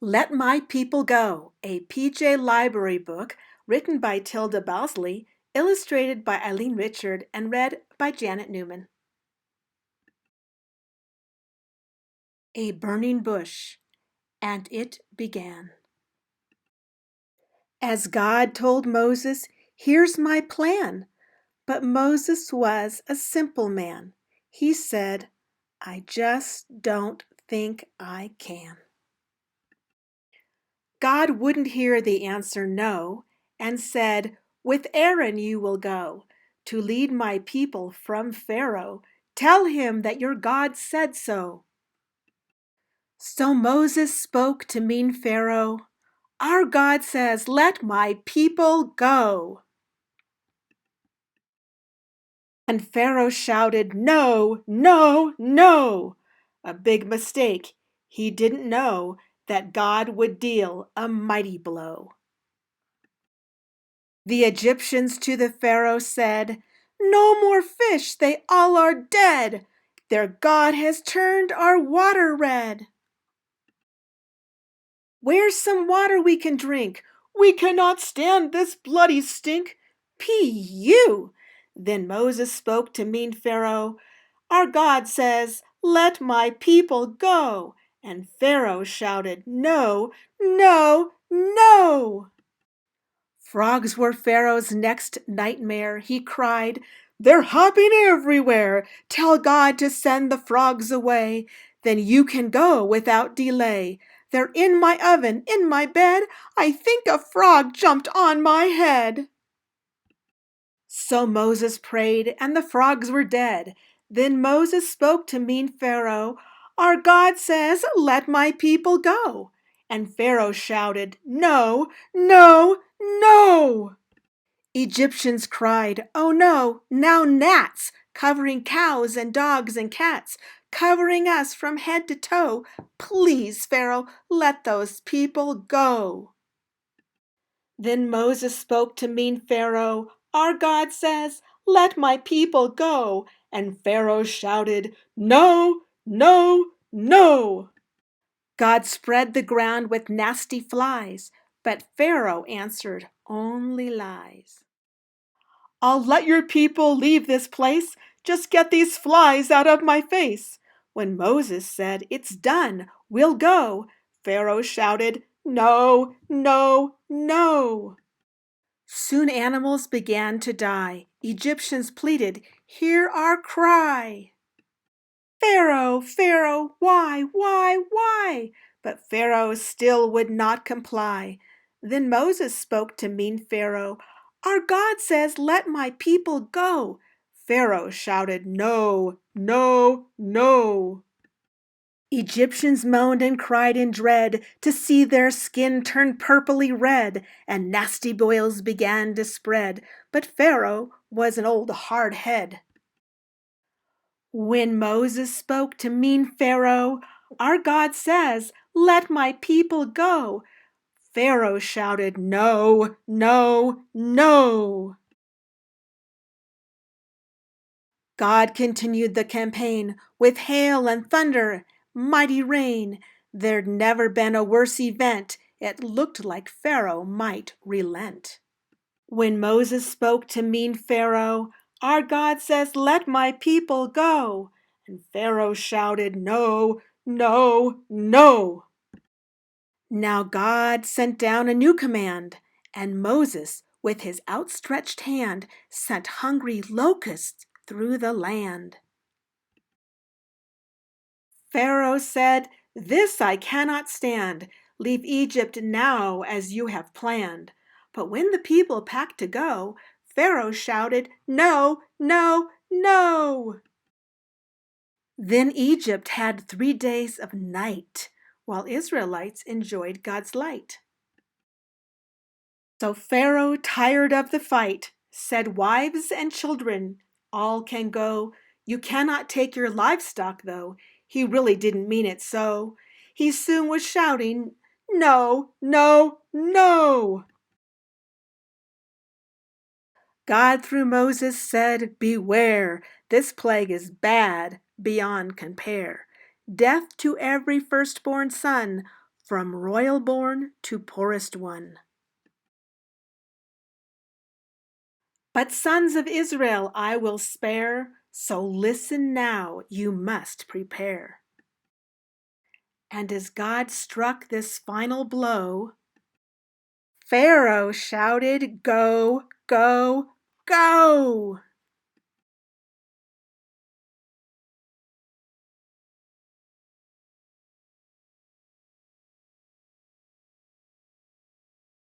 Let My People Go, a PJ Library book written by Tilda Bowsley, illustrated by Eileen Richard, and read by Janet Newman. A burning bush, and it began. As God told Moses, "Here's my plan." But Moses was a simple man. He said, "I just don't think I can." God wouldn't hear the answer no, and said, "With Aaron you will go to lead my people from Pharaoh. Tell him that your God said so." So Moses spoke to mean Pharaoh, "Our God says, let my people go." And Pharaoh shouted, "No, no, no!" A big mistake. He didn't know that God would deal a mighty blow. The Egyptians to the Pharaoh said, "No more fish, they all are dead. Their God has turned our water red." "Where's some water we can drink? We cannot stand this bloody stink." P.U. Then Moses spoke to mean Pharaoh, "Our God says, let my people go." And Pharaoh shouted, "No, no, no." Frogs were Pharaoh's next nightmare. He cried, "They're hopping everywhere. Tell God to send the frogs away. Then you can go without delay. They're in my oven, in my bed. I think a frog jumped on my head." So Moses prayed, and the frogs were dead. Then Moses spoke to mean Pharaoh, "Our God says, let my people go." And Pharaoh shouted, "No, no, no." Egyptians cried, "Oh no, now gnats, covering cows and dogs and cats, covering us from head to toe. Please, Pharaoh, let those people go." Then Moses spoke to mean Pharaoh, "Our God says, let my people go." And Pharaoh shouted, "No, no, no." God spread the ground with nasty flies, but Pharaoh answered only lies. "I'll let your people leave this place. Just get these flies out of my face." When Moses said, "It's done, we'll go," Pharaoh shouted, "No, no, no." Soon animals began to die. Egyptians pleaded, "Hear our cry." "Pharaoh, Pharaoh, why, why?" But Pharaoh still would not comply. Then Moses spoke to mean Pharaoh, "Our God says, let my people go." Pharaoh shouted, "No, no, no." Egyptians moaned and cried in dread to see their skin turn purply red, and nasty boils began to spread. But Pharaoh was an old hard head. When Moses spoke to mean Pharaoh, "Our God says, let my people go," Pharaoh shouted, "No, no, no." God continued the campaign with hail and thunder, mighty rain. There'd never been a worse event. It looked like Pharaoh might relent. When Moses spoke to mean Pharaoh, "Our God says, let my people go." And Pharaoh shouted, "No, no, no." Now God sent down a new command, and Moses, with his outstretched hand, sent hungry locusts through the land. Pharaoh said, "This I cannot stand. Leave Egypt now as you have planned." But when the people packed to go, Pharaoh shouted, "No, no, no." Then Egypt had 3 days of night, while Israelites enjoyed God's light. So Pharaoh, tired of the fight, said, "Wives and children, all can go. You cannot take your livestock, though." He really didn't mean it so. He soon was shouting, "No, no, no." God through Moses said, "Beware, this plague is bad beyond compare. Death to every firstborn son, from royal born to poorest one. But sons of Israel I will spare, so listen now, you must prepare. And as God struck this final blow, Pharaoh shouted, "Go, go, go!"